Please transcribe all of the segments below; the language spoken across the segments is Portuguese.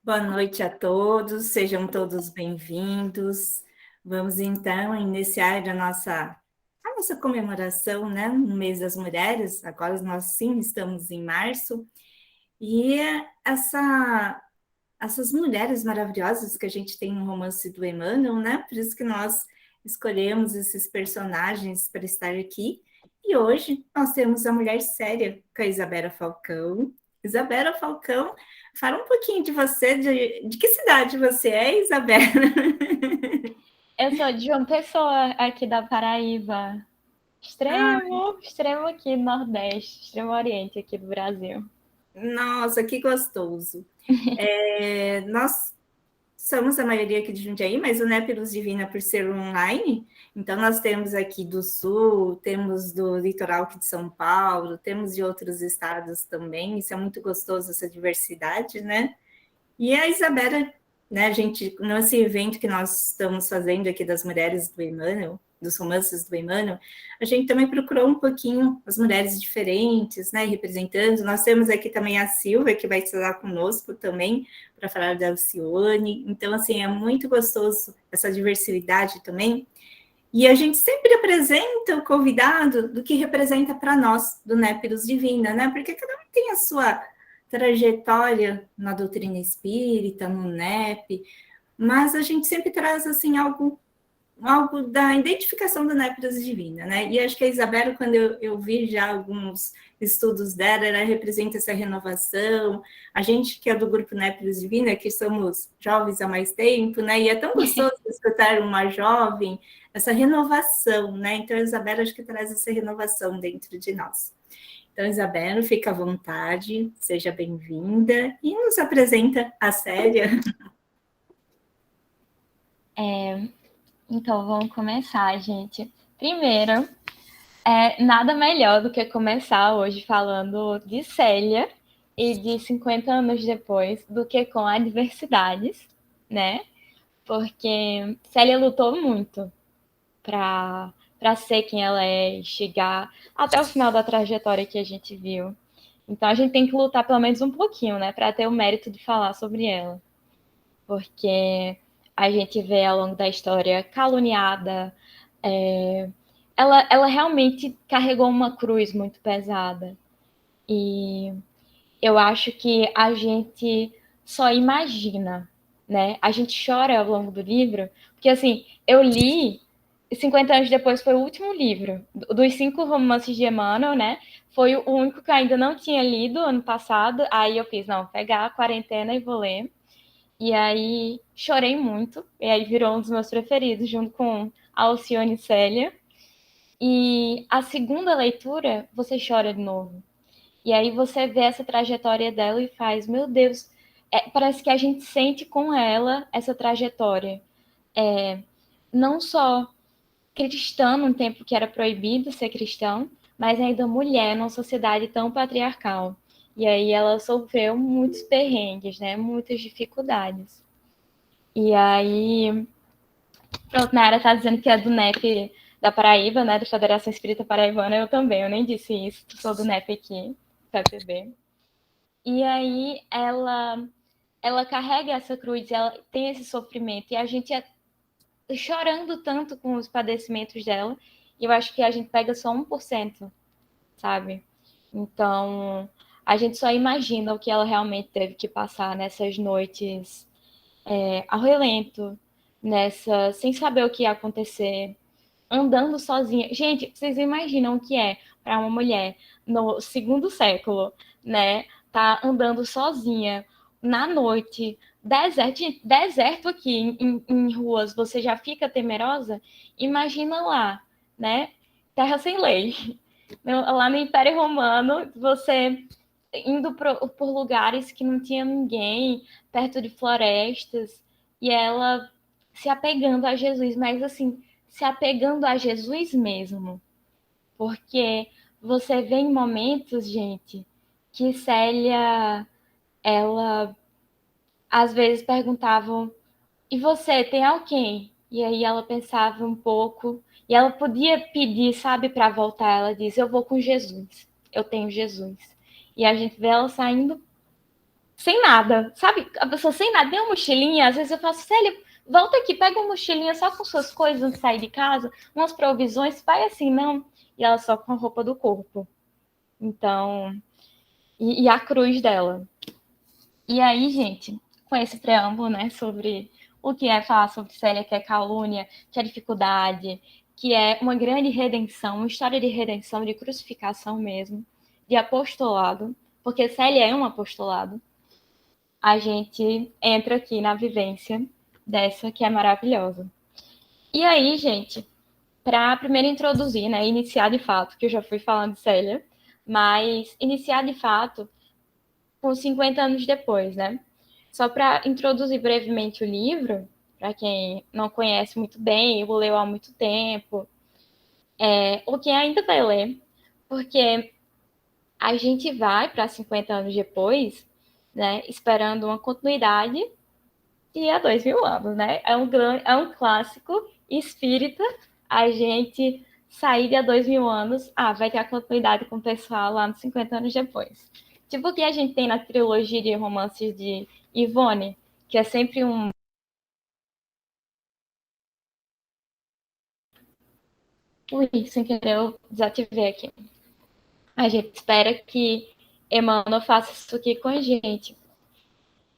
Boa noite a todos, sejam todos bem-vindos. Vamos então iniciar a nossa comemoração, né, no mês das mulheres. Agora nós sim estamos em março, e essas mulheres maravilhosas que a gente tem no romance do Emmanuel, né? Por isso que nós escolhemos esses personagens para estar aqui. E hoje nós temos a Mulher Séria com a Isabela Falcão. Isabela Falcão, fala um pouquinho de você, de que cidade você é, Isabela? Eu sou de João Pessoa, aqui da Paraíba. Ah, Extremo aqui do Nordeste, extremo Oriente aqui do Brasil. nossa, que gostoso. Nós somos a maioria aqui de Jundiaí, mas o Népilos Divina, por ser online, então nós temos aqui do Sul, temos do litoral aqui de São Paulo, temos de outros estados também, isso é muito gostoso, essa diversidade, né? E a Isabela, né, a gente, nesse evento que nós estamos fazendo aqui das mulheres do Emmanuel, dos romances do Emmanuel, a gente também procurou um pouquinho as mulheres diferentes, né, representando. Nós temos aqui também a Silvia, que vai estar conosco também, para falar da Alcione. Então, assim, é muito gostoso essa diversidade também. E a gente sempre apresenta o convidado do que representa para nós, do Népiros Divina, né? Porque cada um tem a sua trajetória na doutrina espírita, no NEP, mas a gente sempre traz assim algo da identificação do Népiros Divina, né? E acho que a Isabela, quando eu vi já alguns estudos dela, ela representa essa renovação. A gente que é do grupo Népiros Divina, que somos jovens há mais tempo, né? E é tão gostoso escutar uma jovem, essa renovação, né? Então, a Isabela acho que traz essa renovação dentro de nós. Então, Isabela, fica à vontade, seja bem-vinda e nos apresenta a Célia. Então vamos começar, gente. Primeiro, nada melhor do que começar hoje falando de Célia e de 50 anos depois do que com adversidades, né? Porque Célia lutou muito para ser quem ela é e chegar até o final da trajetória que a gente viu. Então a gente tem que lutar pelo menos um pouquinho, né, para ter o mérito de falar sobre ela, porque a gente vê ao longo da história caluniada, ela realmente carregou uma cruz muito pesada e eu acho que a gente só imagina, né? A gente chora ao longo do livro, porque assim, eu li 50 anos depois foi o último livro dos 5 romances de Emmanuel, né? Foi o único que eu ainda não tinha lido ano passado. Aí eu fiz, não, vou pegar a quarentena e vou ler. E aí chorei muito. E aí virou um dos meus preferidos, junto com a Alcione e Célia. E a segunda leitura, você chora de novo. E aí você vê essa trajetória dela e faz, meu Deus, parece que a gente sente com ela essa trajetória. Não só cristã num tempo que era proibido ser cristão, mas ainda mulher numa sociedade tão patriarcal. E aí ela sofreu muitos perrengues, né? Muitas dificuldades. E aí, pronto, Nara tá dizendo que é do NEP da Paraíba, né? Da Federação Espírita Paraibana, eu também, eu nem disse isso, sou do NEP aqui, FEPB. E aí ela carrega essa cruz, ela tem esse sofrimento, e a gente é chorando tanto com os padecimentos dela, e eu acho que a gente pega só 1%, sabe? Então, a gente só imagina o que ela realmente teve que passar nessas noites ao relento, sem saber o que ia acontecer, andando sozinha. Gente, vocês imaginam o que é para uma mulher no segundo século, né? Tá andando sozinha na noite, deserto aqui em ruas, você já fica temerosa? Imagina lá, né? Terra sem lei. Lá no Império Romano, você indo por lugares que não tinha ninguém, perto de florestas, e ela se apegando a Jesus, mas assim, se apegando a Jesus mesmo. Porque você vê em momentos, gente, que Célia, ela às vezes perguntavam, e você tem alguém? E aí ela pensava um pouco, e ela podia pedir, sabe, para voltar. Ela diz, eu vou com Jesus, eu tenho Jesus. E a gente vê ela saindo sem nada, sabe? A pessoa sem nada, nem uma mochilinha. Às vezes eu faço, Célia, volta aqui, pega uma mochilinha só com suas coisas antes de sair de casa, umas provisões, vai assim, não. E ela só com a roupa do corpo. Então, e a cruz dela. E aí, gente, com esse preâmbulo, né, sobre o que é falar sobre Célia, que é calúnia, que é dificuldade, que é uma grande redenção, uma história de redenção, de crucificação mesmo, de apostolado, porque Célia é um apostolado, a gente entra aqui na vivência dessa que é maravilhosa. E aí, gente, para primeiro introduzir, né, iniciar de fato, que eu já fui falando de Célia, mas iniciar de fato com 50 anos depois, né? Só para introduzir brevemente o livro, para quem não conhece muito bem, ou leu há muito tempo, ou quem ainda vai ler, porque a gente vai para 50 anos depois, né, esperando uma continuidade de há 2000 anos, né? É um clássico espírita a gente sair de há 2000 anos, vai ter a continuidade com o pessoal lá nos 50 anos depois. Tipo o que a gente tem na trilogia de romances de Ivone, que é sempre um. Ui, sem querer eu desativei aqui. A gente espera que Emmanuel faça isso aqui com a gente.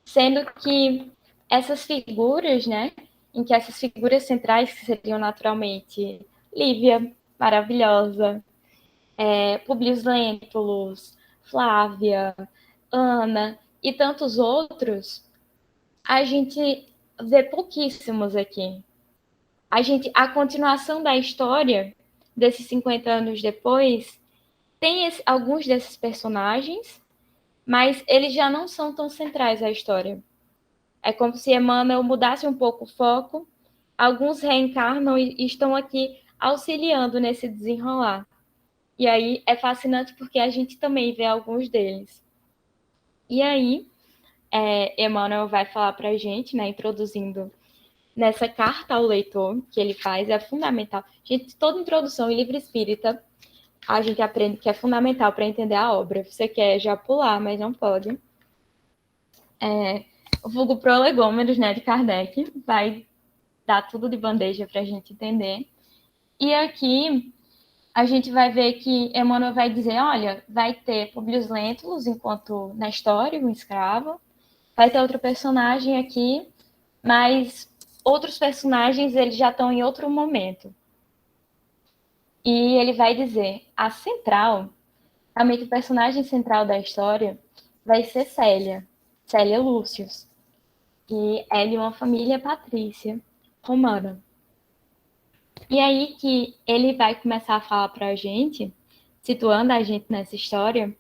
Sendo que essas figuras, né, em que essas figuras centrais, que seriam naturalmente Lívia, maravilhosa, Publio Lentulus, Flávia, Ana e tantos outros, a gente vê pouquíssimos aqui. A continuação da história, desses 50 anos depois, tem alguns desses personagens, mas eles já não são tão centrais à história. É como se Emmanuel mudasse um pouco o foco. Alguns reencarnam e estão aqui auxiliando nesse desenrolar. E aí é fascinante porque a gente também vê alguns deles. E aí, Emmanuel vai falar para a gente, né, introduzindo nessa carta ao leitor que ele faz, é fundamental. Gente, toda introdução em livro espírita, a gente aprende que é fundamental para entender a obra. Você quer já pular, mas não pode. O vulgo prolegômenos, né, de Kardec, vai dar tudo de bandeja para a gente entender. E aqui a gente vai ver que Emmanuel vai dizer, olha, vai ter Publio Lentulus enquanto na história, um escravo, vai ter outro personagem aqui, mas outros personagens eles já estão em outro momento. E ele vai dizer, a central, realmente o personagem central da história vai ser Célia Lúcius, que é de uma família patrícia romana. E aí que ele vai começar a falar para a gente, situando a gente nessa história,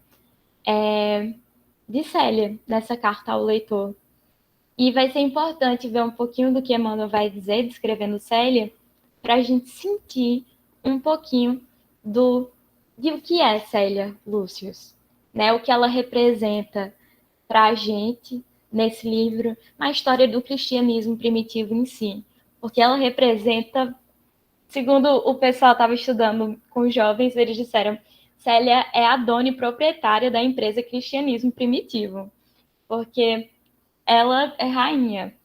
de Célia, nessa carta ao leitor. E vai ser importante ver um pouquinho do que Emmanuel vai dizer, descrevendo Célia, para a gente sentir um pouquinho de o que é Célia Lúcius, né? O que ela representa para a gente nesse livro, na história do cristianismo primitivo em si. Porque ela representa, segundo o pessoal estava estudando com os jovens, eles disseram, Célia é a dona e proprietária da empresa Cristianismo Primitivo, porque ela é rainha.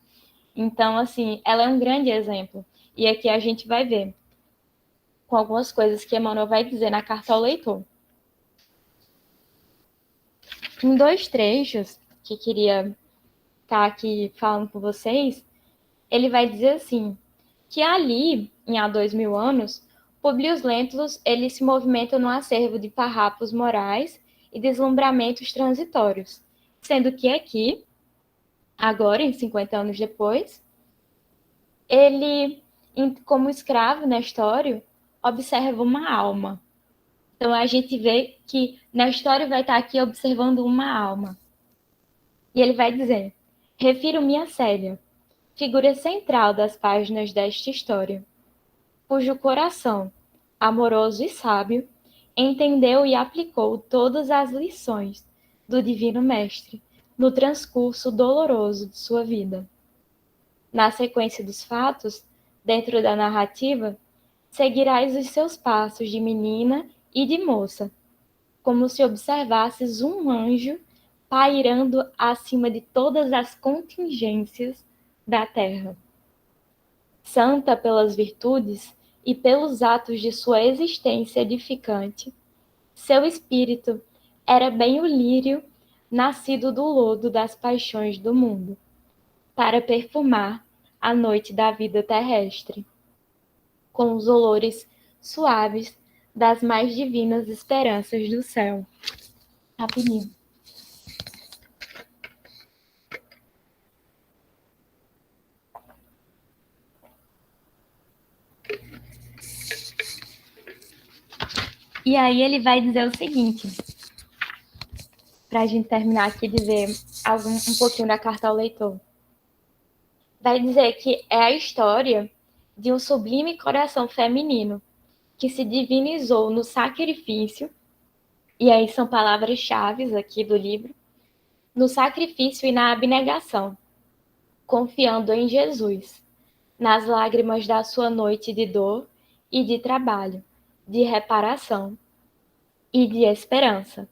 Então, assim, ela é um grande exemplo. E aqui a gente vai ver com algumas coisas que Emmanuel vai dizer na carta ao leitor. Em 2 trechos que queria estar aqui falando com vocês, ele vai dizer assim, que ali, em há 2000 anos, Publio Lentulus ele se movimenta no acervo de farrapos morais e deslumbramentos transitórios, sendo que aqui, agora, em 50 anos depois, ele, como escravo na história, observa uma alma. Então a gente vê que na história vai estar aqui observando uma alma. E ele vai dizer, refiro-me a Célia, figura central das páginas desta história, cujo coração, amoroso e sábio, entendeu e aplicou todas as lições do Divino Mestre no transcurso doloroso de sua vida. Na sequência dos fatos, dentro da narrativa, seguirás os seus passos de menina e de moça, como se observasses um anjo pairando acima de todas as contingências da terra. Santa pelas virtudes e pelos atos de sua existência edificante, seu espírito era bem o lírio nascido do lodo das paixões do mundo, para perfumar a noite da vida terrestre, com os olores suaves das mais divinas esperanças do céu. Rapidinho. E aí ele vai dizer o seguinte, para a gente terminar aqui de ver um pouquinho da carta ao leitor. Vai dizer que é a história de um sublime coração feminino que se divinizou no sacrifício, e aí são palavras-chave aqui do livro, no sacrifício e na abnegação, confiando em Jesus, nas lágrimas da sua noite de dor e de trabalho, de reparação e de esperança.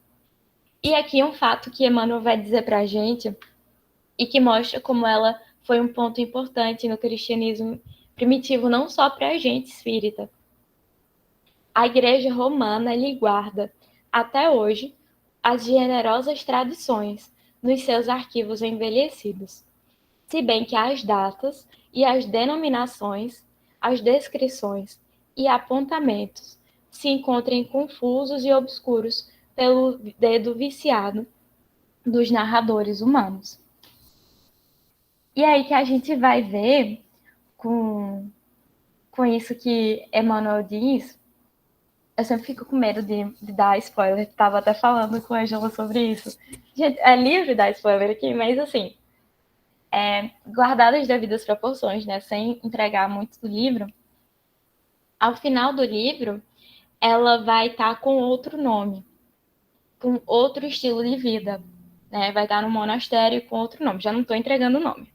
E aqui um fato que Emmanuel vai dizer para a gente e que mostra como ela foi um ponto importante no cristianismo primitivo, não só para a gente espírita. A Igreja Romana lhe guarda, até hoje, as generosas tradições nos seus arquivos envelhecidos, se bem que as datas e as denominações, as descrições e apontamentos se encontrem confusos e obscuros pelo dedo viciado dos narradores humanos. E aí que a gente vai ver, com isso que Emmanuel diz, eu sempre fico com medo de dar spoiler, estava até falando com a Angela sobre isso. Gente, é livre dar spoiler aqui, mas assim, guardadas as devidas proporções, né, sem entregar muito do livro, ao final do livro, ela vai estar com outro nome, com outro estilo de vida, né, vai estar no monastério com outro nome, já não estou entregando o nome.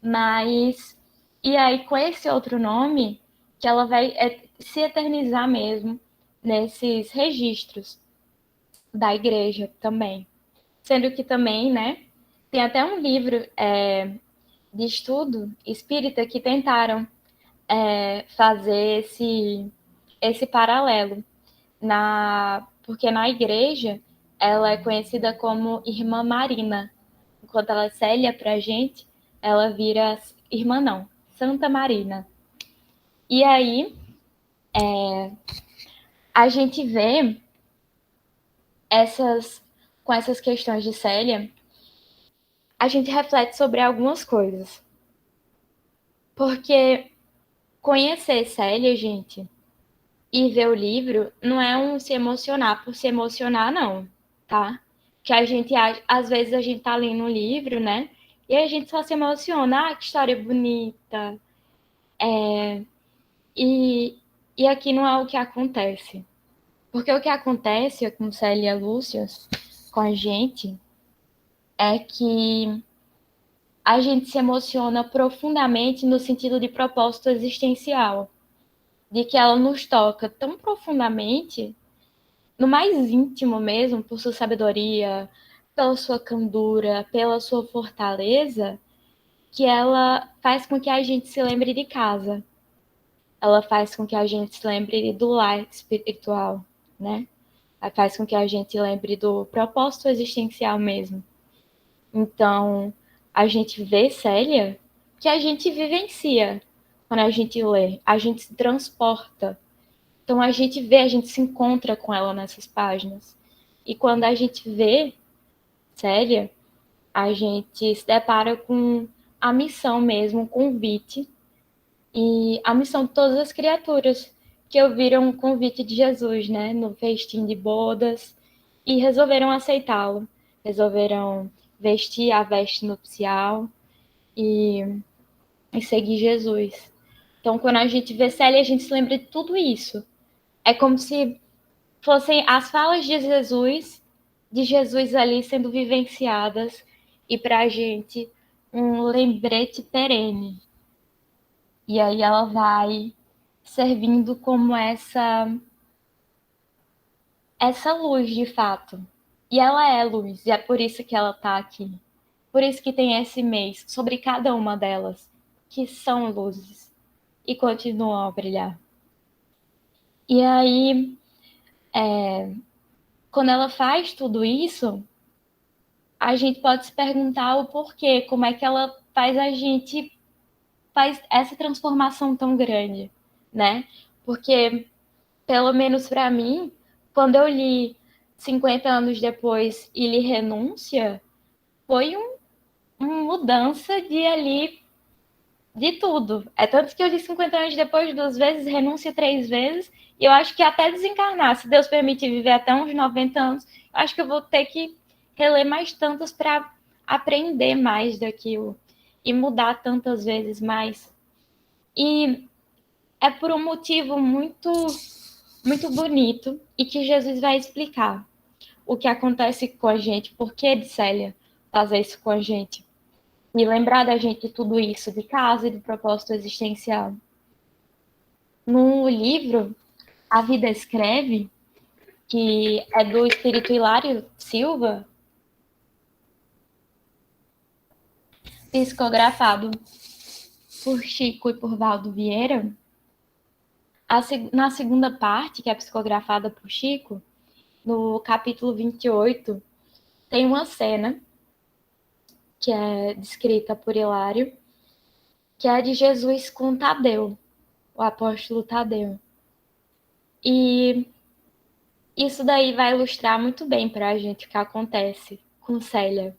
Mas, e aí com esse outro nome, que ela vai se eternizar mesmo nesses registros da igreja também. Sendo que também, né, tem até um livro de estudo espírita que tentaram fazer esse paralelo, porque na igreja ela é conhecida como Irmã Marina, enquanto ela é Célia pra gente, ela vira Irmã não, Santa Marina. E aí a gente vê com essas questões de Célia, a gente reflete sobre algumas coisas. Porque conhecer Célia, gente, e ver o livro não é um se emocionar por se emocionar, não, tá? Que a gente, às vezes, a gente tá lendo um livro, né? E a gente só se emociona. Ah, que história bonita. E aqui não é o que acontece. Porque o que acontece com Célia Lúcia, com a gente, é que a gente se emociona profundamente no sentido de propósito existencial, de que ela nos toca tão profundamente, no mais íntimo mesmo, por sua sabedoria, pela sua candura, pela sua fortaleza, que ela faz com que a gente se lembre de casa. Ela faz com que a gente se lembre do lar espiritual, né? Ela faz com que a gente lembre do propósito existencial mesmo. Então, a gente vê Célia que a gente vivencia quando a gente lê, a gente se transporta. Então, a gente vê, a gente se encontra com ela nessas páginas. E quando a gente vê Célia, a gente se depara com a missão mesmo, um convite, e a missão de todas as criaturas que ouviram o convite de Jesus, né, no festim de bodas, e resolveram aceitá-lo, resolveram vestir a veste nupcial e seguir Jesus. Então, quando a gente vê Célia, a gente se lembra de tudo isso. É como se fossem as falas de Jesus ali sendo vivenciadas, e para a gente um lembrete perene. E aí ela vai servindo como essa luz de fato, E ela é luz, e é por isso que ela está aqui. Por isso que tem esse mês sobre cada uma delas, que são luzes e continuam a brilhar. E aí, quando ela faz tudo isso, a gente pode se perguntar o porquê, como é que ela faz essa transformação tão grande, né? Porque, pelo menos para mim, quando eu li 50 anos depois e li Renúncia, foi uma mudança de ali de tudo. É tanto que eu li 50 anos depois 2 vezes, Renúncia 3 vezes, e eu acho que até desencarnar, se Deus permitir viver até uns 90 anos, eu acho que eu vou ter que reler mais tantos para aprender mais daquilo e mudar tantas vezes mais. E é por um motivo muito, muito bonito e que Jesus vai explicar o que acontece com a gente, por que de Célia fazer isso com a gente. E lembrar da gente de tudo isso, de casa e do propósito existencial. No livro A Vida Escreve, que é do espírito Hilário Silva, psicografado por Chico e por Valdo Vieira, na segunda parte, que é psicografada por Chico, no capítulo 28, tem uma cena que é descrita por Hilário, que é de Jesus com Tadeu, o apóstolo Tadeu. E isso daí vai ilustrar muito bem para a gente o que acontece com Célia.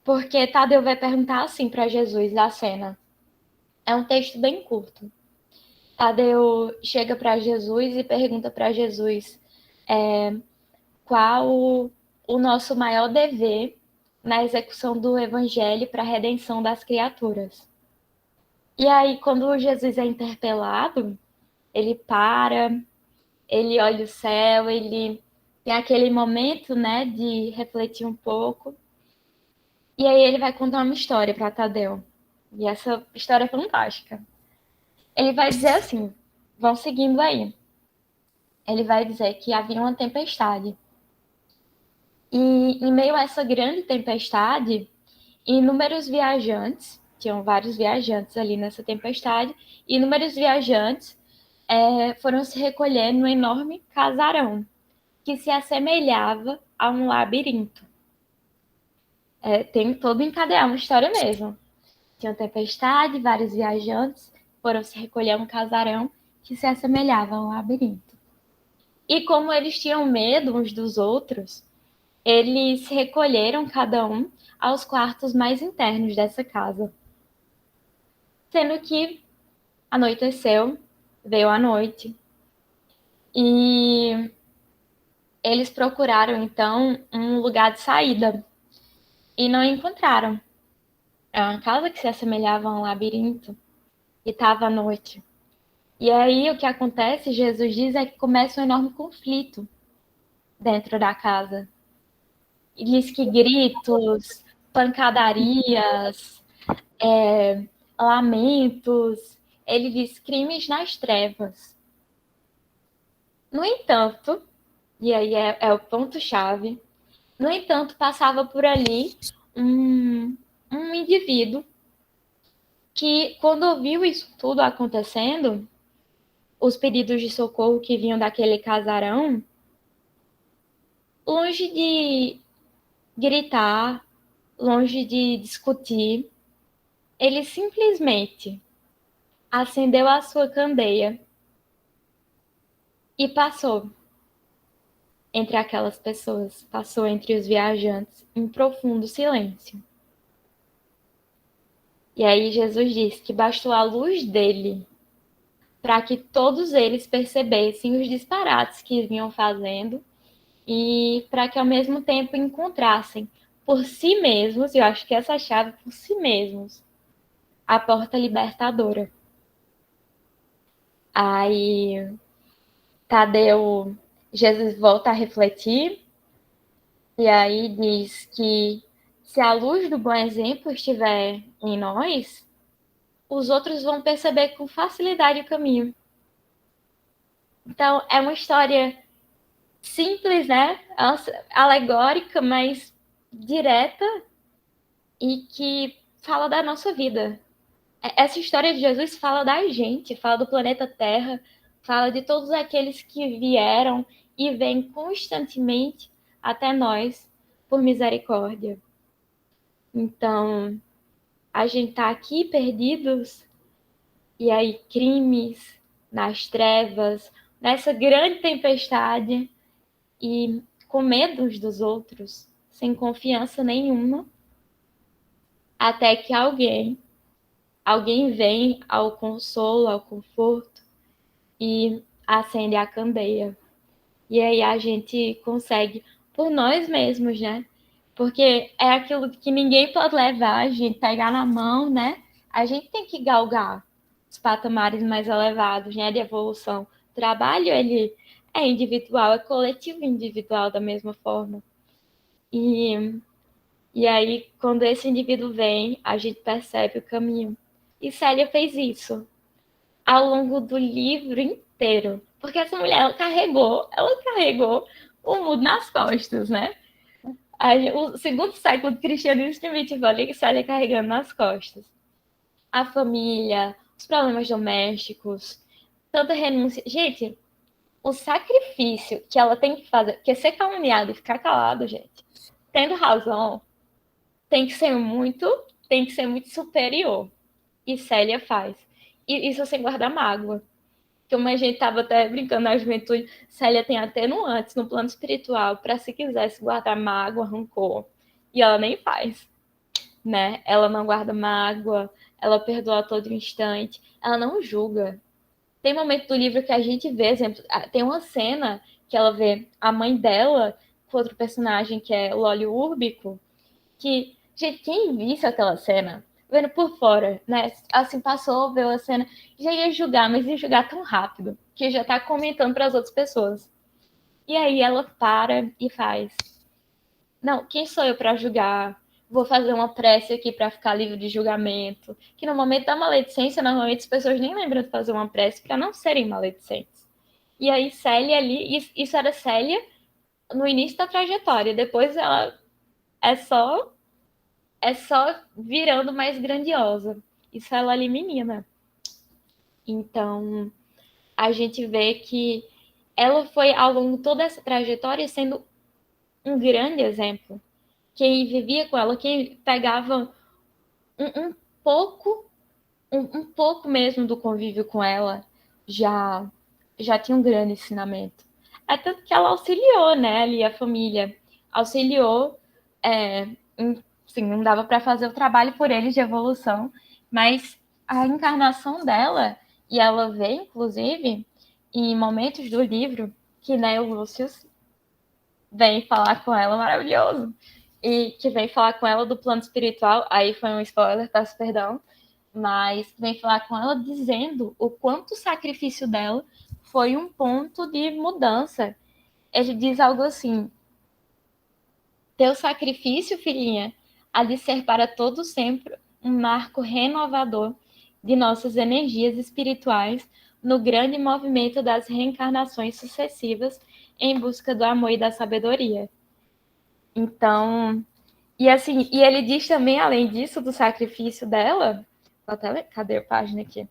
Porque Tadeu vai perguntar assim para Jesus da cena. É um texto bem curto. Tadeu chega para Jesus e pergunta para Jesus qual o nosso maior dever na execução do evangelho para a redenção das criaturas. E aí, quando Jesus é interpelado, ele para, ele olha o céu, ele tem aquele momento, né, de refletir um pouco. E aí ele vai contar uma história para Tadeu. E essa história é fantástica. Ele vai dizer assim, vão seguindo aí. Ele vai dizer que havia uma tempestade. E em meio a essa grande tempestade, inúmeros viajantes, tinham vários viajantes ali nessa tempestade, e inúmeros viajantes foram se recolher num enorme casarão, que se assemelhava a um labirinto. Tem todo encadear uma história mesmo. Tinha uma tempestade, vários viajantes foram se recolher a um casarão que se assemelhava a um labirinto. E como eles tinham medo uns dos outros, eles se recolheram cada um aos quartos mais internos dessa casa. Sendo que anoiteceu, veio a noite, e eles procuraram então um lugar de saída e não encontraram. É uma casa que se assemelhava a um labirinto e estava à noite. E aí o que acontece, Jesus diz, é que começa um enorme conflito dentro da casa. E diz que gritos, pancadarias, lamentos, ele diz crimes nas trevas. No entanto, e aí é o ponto-chave, no entanto, passava por ali um indivíduo que, quando ouviu isso tudo acontecendo, os pedidos de socorro que vinham daquele casarão, longe de gritar, longe de discutir, ele simplesmente acendeu a sua candeia e passou entre aquelas pessoas, passou entre os viajantes em profundo silêncio. E aí Jesus disse que bastou a luz dele para que todos eles percebessem os disparates que vinham fazendo e para que ao mesmo tempo encontrassem por si mesmos, e eu acho que essa é a chave, por si mesmos, a porta libertadora. Aí Tadeu, Jesus volta a refletir e aí diz que se a luz do bom exemplo estiver em nós, os outros vão perceber com facilidade o caminho. Então, é uma história simples, né? Alegórica, mas direta e que fala da nossa vida. Essa história de Jesus fala da gente, fala do planeta Terra, fala de todos aqueles que vieram e vêm constantemente até nós por misericórdia. Então, a gente tá aqui perdidos e aí crimes nas trevas, nessa grande tempestade e com medo uns dos outros, sem confiança nenhuma, até que alguém vem ao consolo, ao conforto e acende a candeia. E aí a gente consegue por nós mesmos, né? Porque é aquilo que ninguém pode levar, a gente pegar na mão, né? A gente tem que galgar os patamares mais elevados, né, de evolução. O trabalho, ele é individual, é coletivo e individual da mesma forma. E aí, quando esse indivíduo vem, a gente percebe o caminho. E Célia fez isso ao longo do livro inteiro. Porque essa mulher, ela carregou o mundo nas costas, né? O segundo século do cristianismo primitivo ali, Célia carregando nas costas. A família, os problemas domésticos, tanta renúncia. Gente, o sacrifício que ela tem que fazer, porque ser caluniado e ficar calado, gente, tendo razão, tem que ser muito superior. E Célia faz. E isso sem guardar mágoa. Como a gente estava até brincando na juventude, Célia tem atenuantes no plano espiritual para se quisesse guardar mágoa, rancor. E ela nem faz, né? Ela não guarda mágoa, ela perdoa a todo instante, ela não julga. Tem momento do livro que a gente vê, exemplo, tem uma cena que ela vê a mãe dela com outro personagem que é Lólio Úrbico, que, gente, quem visse aquela cena, vendo por fora, né? Assim, passou, viu a cena, já ia julgar, mas ia julgar tão rápido, que já tá comentando para as outras pessoas. E aí ela para e faz. Não, quem sou eu para julgar? Vou fazer uma prece aqui para ficar livre de julgamento. Que no momento da maledicência, normalmente as pessoas nem lembram de fazer uma prece para não serem maledicentes. E aí Célia ali, isso era Célia no início da trajetória. Depois ela é só virando mais grandiosa. Isso ela ali menina. Então, a gente vê que ela foi, ao longo de toda essa trajetória, sendo um grande exemplo. Quem vivia com ela, quem pegava um pouco, um pouco mesmo do convívio com ela, já tinha um grande ensinamento. É tanto que ela auxiliou, né, ali a família. Auxiliou, assim, não dava para fazer o trabalho por eles de evolução, mas a encarnação dela, e ela vê, inclusive, em momentos do livro, que né, o Lúcio vem falar com ela, maravilhoso, e que vem falar com ela do plano espiritual, aí foi um spoiler, peço perdão, mas vem falar com ela dizendo o quanto o sacrifício dela foi um ponto de mudança. Ele diz algo assim: teu sacrifício, filhinha, há de ser para todo sempre um marco renovador de nossas energias espirituais no grande movimento das reencarnações sucessivas em busca do amor e da sabedoria. Então, e assim, e ele diz também, além disso, do sacrifício dela, até, cadê a página aqui?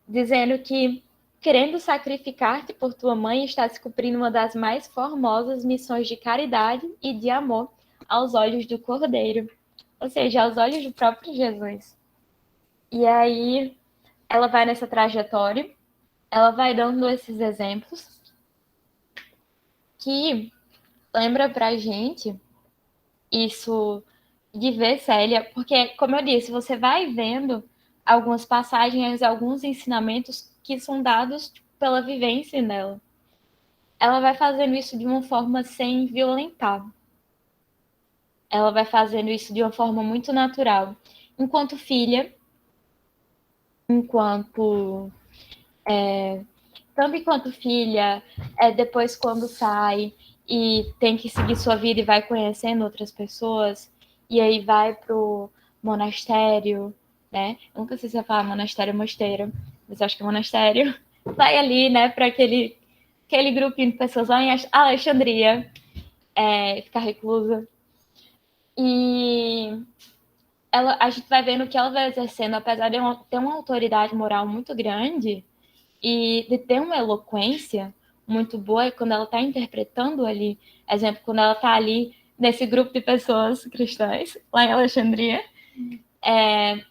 Dizendo que, querendo sacrificar-te por tua mãe, estás cumprindo uma das mais formosas missões de caridade e de amor aos olhos do Cordeiro, ou seja, aos olhos do próprio Jesus. E aí, ela vai nessa trajetória, ela vai dando esses exemplos que lembra pra gente isso de ver Célia, porque, como eu disse, você vai vendo algumas passagens, alguns ensinamentos que são dados pela vivência dela. Ela vai fazendo isso de uma forma sem violentar. Ela vai fazendo isso de uma forma muito natural. Enquanto filha, enquanto tanto enquanto filha, depois quando sai e tem que seguir sua vida e vai conhecendo outras pessoas, e aí vai pro monastério, né? Eu nunca sei se eu falar monastério ou mosteiro, mas acho que é monastério. Vai ali, né, para aquele aquele grupinho de pessoas lá em Alexandria, ficar reclusa. E a gente vai vendo que ela vai exercendo, apesar de ter uma autoridade moral muito grande e de ter uma eloquência muito boa, quando ela está interpretando ali, exemplo, quando ela está ali nesse grupo de pessoas cristãs, lá em Alexandria,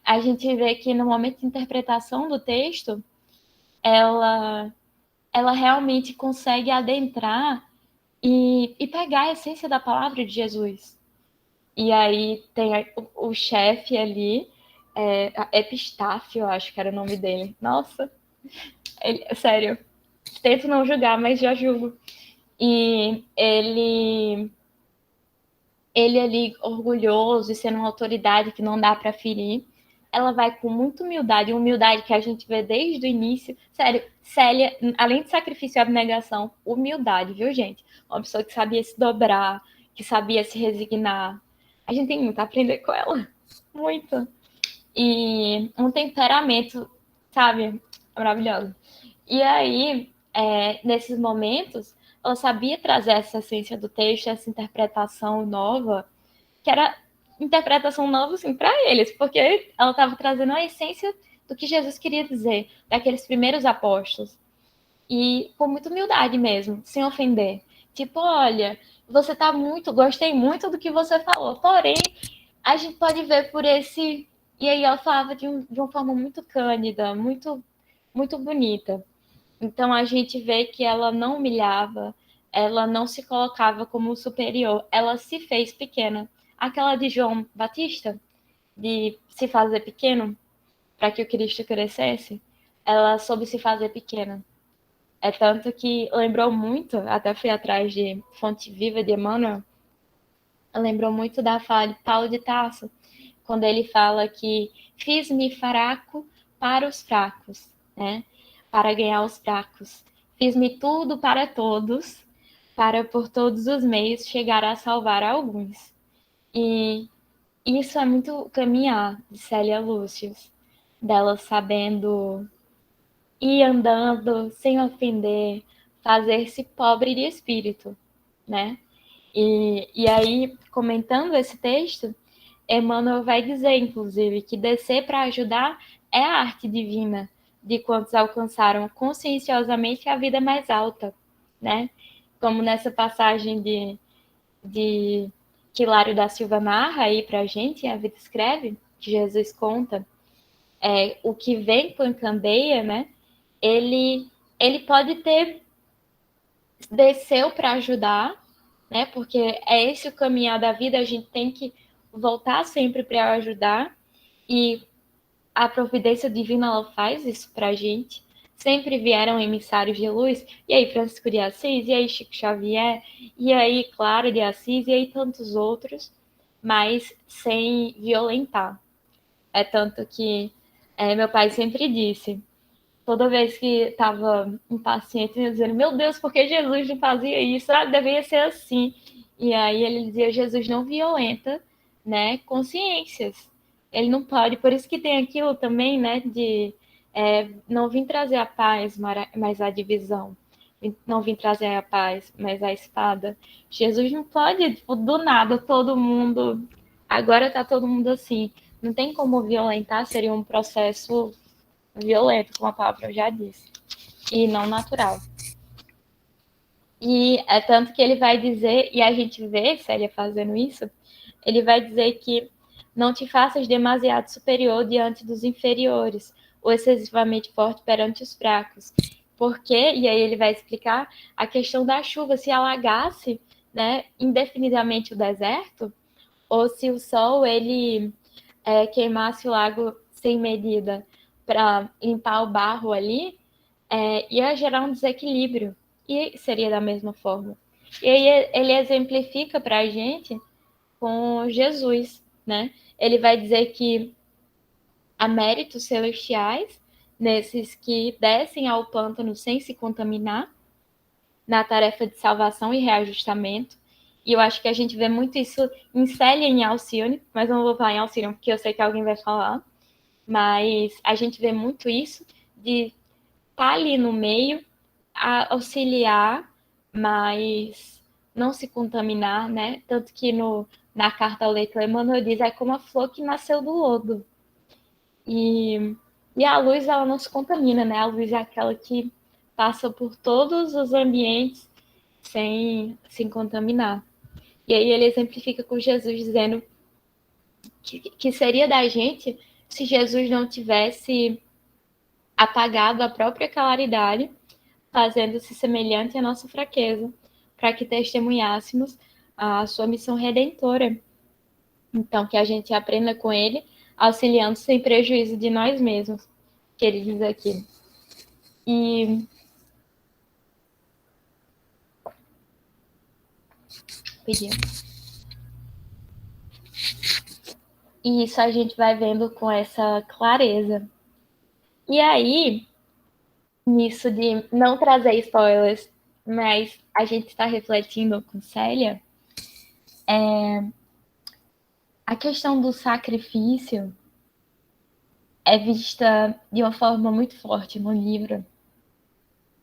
a gente vê que no momento de interpretação do texto, ela realmente consegue adentrar e pegar a essência da palavra de Jesus. E aí tem o chefe ali, Epistáfio, eu acho que era o nome dele. Nossa, sério, tento não julgar, mas já julgo. E ele ali, orgulhoso e sendo uma autoridade que não dá para ferir, ela vai com muita humildade que a gente vê desde o início. Sério, Célia, além de sacrifício e abnegação, humildade, viu, gente? Uma pessoa que sabia se dobrar, que sabia se resignar. A gente tem muito a aprender com ela. Muito. E um temperamento, sabe, maravilhoso. E aí, nesses momentos, ela sabia trazer essa essência do texto, essa interpretação nova, que era interpretação nova, assim, para eles, porque ela estava trazendo a essência do que Jesus queria dizer, daqueles primeiros apóstolos. E com muita humildade mesmo, sem ofender. Tipo, olha, gostei muito do que você falou, porém, a gente pode ver por esse. E aí ela falava de uma forma muito cândida, muito, muito bonita. Então a gente vê que ela não humilhava, ela não se colocava como superior, ela se fez pequena. Aquela de João Batista, de se fazer pequeno para que o Cristo crescesse, ela soube se fazer pequena. É tanto que lembrou muito, até fui atrás de Fonte Viva de Emmanuel, lembrou muito da fala de Paulo de Tarso, quando ele fala que fiz-me fraco para os fracos, né? Para ganhar os fracos. Fiz-me tudo para todos, para por todos os meios chegar a salvar alguns. E isso é muito caminhar de Célia Lúcius, dela sabendo ir andando sem ofender, fazer-se pobre de espírito, né? E aí, comentando esse texto, Emmanuel vai dizer, inclusive, que descer para ajudar é a arte divina de quantos alcançaram conscienciosamente a vida mais alta, né? Como nessa passagem de que Hilário da Silva narra aí para a gente, a vida escreve, que Jesus conta, o que vem com candeia, né? Ele pode ter desceu para ajudar, né? Porque é esse o caminhar da vida, a gente tem que voltar sempre para ajudar e a providência divina ela faz isso para a gente. Sempre vieram emissários de luz, e aí Francisco de Assis, e aí Chico Xavier, e aí Clara de Assis, e aí tantos outros, mas sem violentar. É tanto que meu pai sempre disse, toda vez que estava impaciente, eu dizendo, meu Deus, por que Jesus não fazia isso? Ah, deveria ser assim. E aí ele dizia, Jesus não violenta, né, consciências. Ele não pode, por isso que tem aquilo também, né, de não vim trazer a paz, mas a divisão. Não vim trazer a paz, mas a espada. Jesus não pode, tipo, do nada, todo mundo... Agora tá todo mundo assim. Não tem como violentar, seria um processo violento, como a palavra já disse, e não natural. E é tanto que ele vai dizer, e a gente vê Célia fazendo isso, ele vai dizer que não te faças demasiado superior diante dos inferiores, ou excessivamente forte perante os fracos. Porque, e aí ele vai explicar, a questão da chuva, se alagasse, né, indefinidamente o deserto, ou se o sol, ele queimasse o lago sem medida para limpar o barro ali, ia gerar um desequilíbrio. E seria da mesma forma. E aí ele exemplifica para a gente com Jesus, né? Ele vai dizer que há méritos celestiais nesses que descem ao pântano sem se contaminar, na tarefa de salvação e reajustamento. E eu acho que a gente vê muito isso em Célia e em Alcione, mas eu não vou falar em Alcione porque eu sei que alguém vai falar. Mas a gente vê muito isso de estar ali no meio, auxiliar, mas não se contaminar, né? Tanto que na carta ao leitor, Emmanuel diz, é como a flor que nasceu do lodo. E a luz, ela não se contamina, né? A luz é aquela que passa por todos os ambientes sem contaminar. E aí ele exemplifica com Jesus dizendo que seria da gente se Jesus não tivesse apagado a própria claridade, fazendo-se semelhante à nossa fraqueza, para que testemunhássemos a sua missão redentora. Então, que a gente aprenda com ele, auxiliando sem prejuízo de nós mesmos, que ele diz aqui. E E isso a gente vai vendo com essa clareza. E aí, nisso de não trazer spoilers, mas a gente está refletindo com Célia, a questão do sacrifício é vista de uma forma muito forte no livro,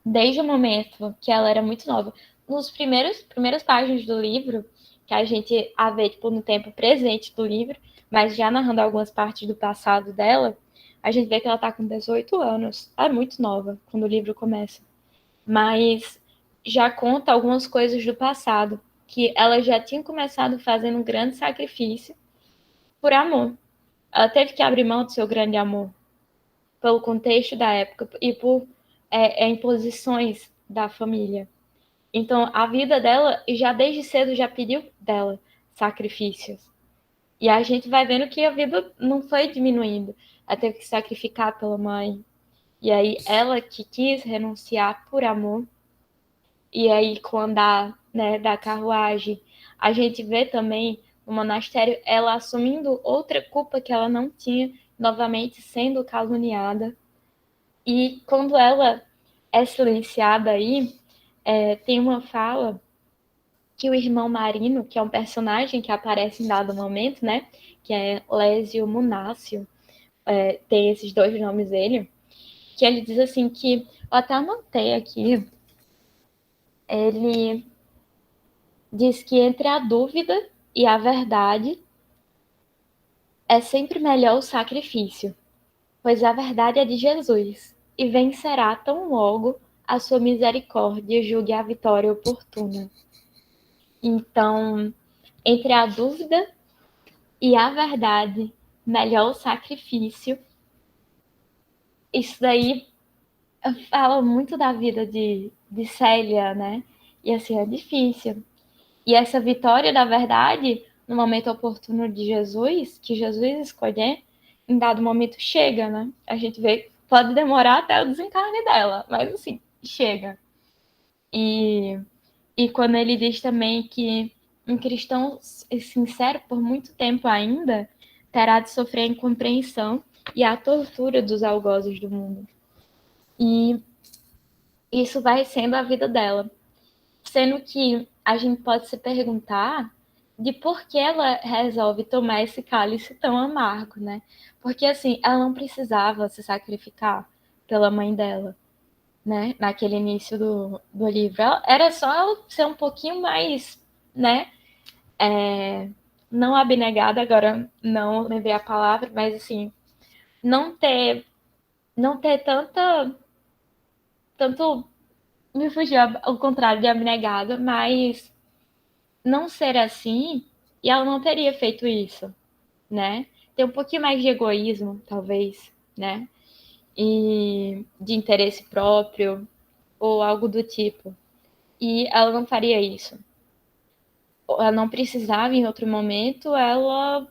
desde o momento que ela era muito nova. Nos primeiras páginas do livro, que a gente a vê tipo, no tempo presente do livro, mas já narrando algumas partes do passado dela, a gente vê que ela está com 18 anos. Ela é muito nova quando o livro começa. Mas já conta algumas coisas do passado, que ela já tinha começado fazendo um grande sacrifício por amor. Ela teve que abrir mão do seu grande amor, pelo contexto da época e por imposições da família. Então, a vida dela, já desde cedo, já pediu dela sacrifícios. E a gente vai vendo que a vida não foi diminuindo. Ela teve que sacrificar pela mãe. E aí, ela que quis renunciar por amor. E aí, com o andar, né, da carruagem, a gente vê também no monastério ela assumindo outra culpa que ela não tinha, novamente sendo caluniada. E quando ela é silenciada aí, tem uma fala que o irmão Marino, que é um personagem que aparece em dado momento, né? Que é Lésio Munácio, tem esses dois nomes dele, que ele diz assim que, eu até anotei aqui, ele diz que entre a dúvida e a verdade é sempre melhor o sacrifício, pois a verdade é de Jesus, e vencerá tão logo a sua misericórdia julgue a vitória oportuna. Então, entre a dúvida e a verdade, melhor o sacrifício. Isso daí fala muito da vida de Célia, né? E assim, é difícil. E essa vitória da verdade, no momento oportuno de Jesus, que Jesus escolher, em dado momento chega, né? A gente vê, pode demorar até o desencarne dela, mas assim, chega. E quando ele diz também que um cristão sincero por muito tempo ainda terá de sofrer a incompreensão e a tortura dos algozes do mundo. E isso vai sendo a vida dela. Sendo que a gente pode se perguntar de por que ela resolve tomar esse cálice tão amargo, né? Porque, assim, ela não precisava se sacrificar pela mãe dela, né? Naquele início do livro. Era só ela ser um pouquinho mais, né? Não abnegada, agora não lembrei a palavra, mas, assim, não ter tanto me fugiu ao contrário de abnegada, mas não ser assim, e ela não teria feito isso, né? Ter um pouquinho mais de egoísmo, talvez, né? E de interesse próprio, ou algo do tipo. E ela não faria isso. Ela não precisava, em outro momento, ela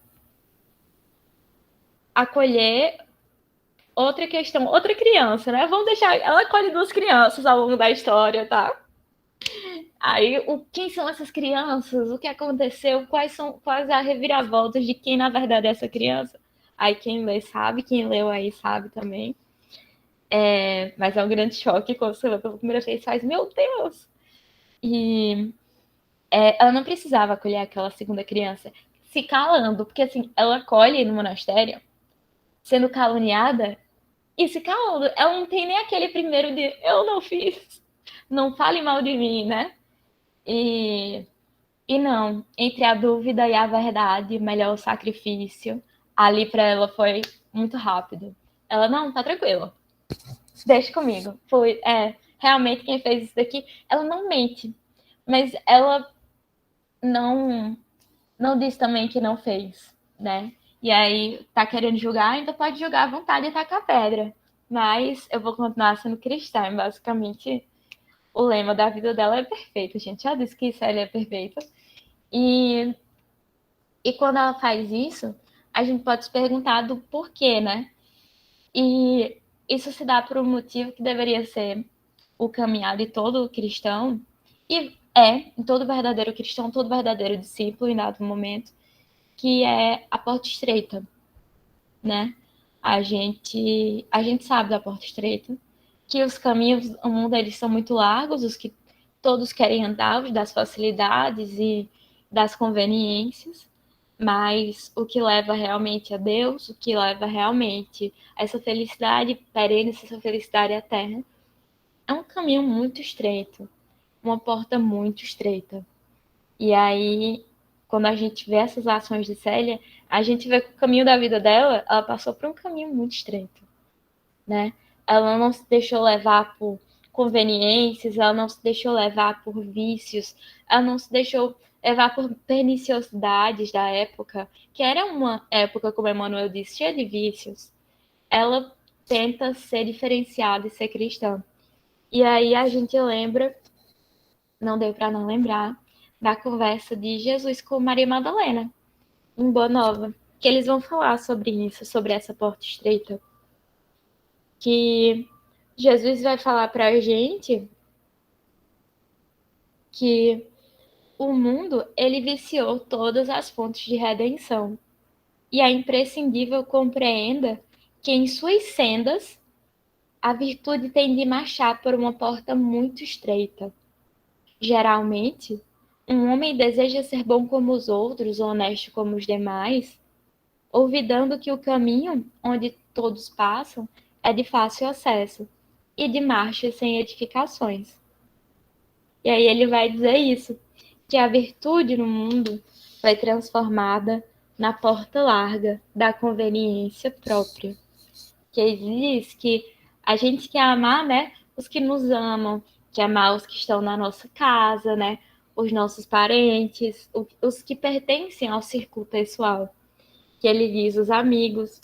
acolher outra questão, outra criança, né? Vamos deixar. Ela acolhe duas crianças ao longo da história, tá? Aí, quem são essas crianças? O que aconteceu? Quais as reviravoltas de quem, na verdade, é essa criança? Aí, quem lê sabe, quem leu aí sabe também. Mas é um grande choque quando você lê pela primeira vez, faz, meu Deus! E ela não precisava acolher aquela segunda criança se calando, porque assim, ela acolhe no monastério, sendo caluniada e se calando. Ela não tem nem aquele primeiro de eu não fiz. Não fale mal de mim, né? E, e não, entre a dúvida e a verdade, melhor o sacrifício. Ali para ela foi muito rápido. Ela, não, tá tranquilo, deixa comigo. Foi, realmente quem fez isso daqui, ela não mente, mas ela não não disse também que não fez, né? E aí tá querendo julgar, ainda pode julgar à vontade e tacar pedra. Mas eu vou continuar sendo cristã, basicamente o lema da vida dela é perfeito, gente. Já disse que isso é perfeita. E, e quando ela faz isso, a gente pode se perguntar do porquê, né? E isso se dá por um motivo que deveria ser o caminhar de todo cristão, e em todo verdadeiro cristão, todo verdadeiro discípulo em dado momento, que é a porta estreita, né? A gente sabe da porta estreita, que os caminhos do mundo eles são muito largos, os que todos querem andar, os das facilidades e das conveniências, mas o que leva realmente a Deus, o que leva realmente a essa felicidade perene, essa felicidade eterna, é um caminho muito estreito, uma porta muito estreita. E aí, quando a gente vê essas ações de Célia, a gente vê que o caminho da vida dela, ela passou por um caminho muito estreito, né? Ela não se deixou levar por conveniências, ela não se deixou levar por vícios, ela não se deixou levar por perniciosidades da época, que era uma época, como Emmanuel disse, cheia de vícios. Ela tenta ser diferenciada e ser cristã. E aí a gente lembra, não deu para não lembrar, da conversa de Jesus com Maria Madalena, em Boa Nova, que eles vão falar sobre isso, sobre essa porta estreita, que Jesus vai falar para a gente que o mundo, ele viciou todas as fontes de redenção, e é imprescindível compreenda que em suas sendas a virtude tem de marchar por uma porta muito estreita. Geralmente, um homem deseja ser bom como os outros, honesto como os demais, olvidando que o caminho onde todos passam é de fácil acesso e de marchas sem edificações. E aí ele vai dizer isso, que a virtude no mundo foi transformada na porta larga da conveniência própria. Que ele diz que a gente quer amar, né, os que nos amam, quer amar os que estão na nossa casa, né, os nossos parentes, os que pertencem ao círculo pessoal. Que ele diz os amigos,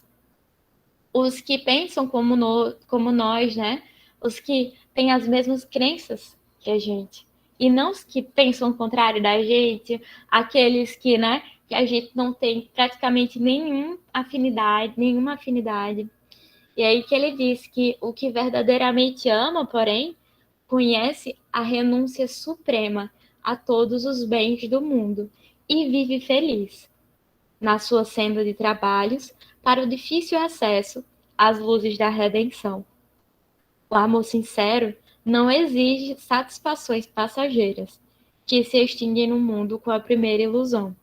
os que pensam como nós, né? Os que têm as mesmas crenças que a gente. E não os que pensam o contrário da gente, aqueles que, né, que a gente não tem praticamente nenhuma afinidade. E aí que ele diz que o que verdadeiramente ama, porém, conhece a renúncia suprema a todos os bens do mundo e vive feliz na sua senda de trabalhos para o difícil acesso às luzes da redenção. O amor sincero não exige satisfações passageiras, que se extinguem no mundo com a primeira ilusão.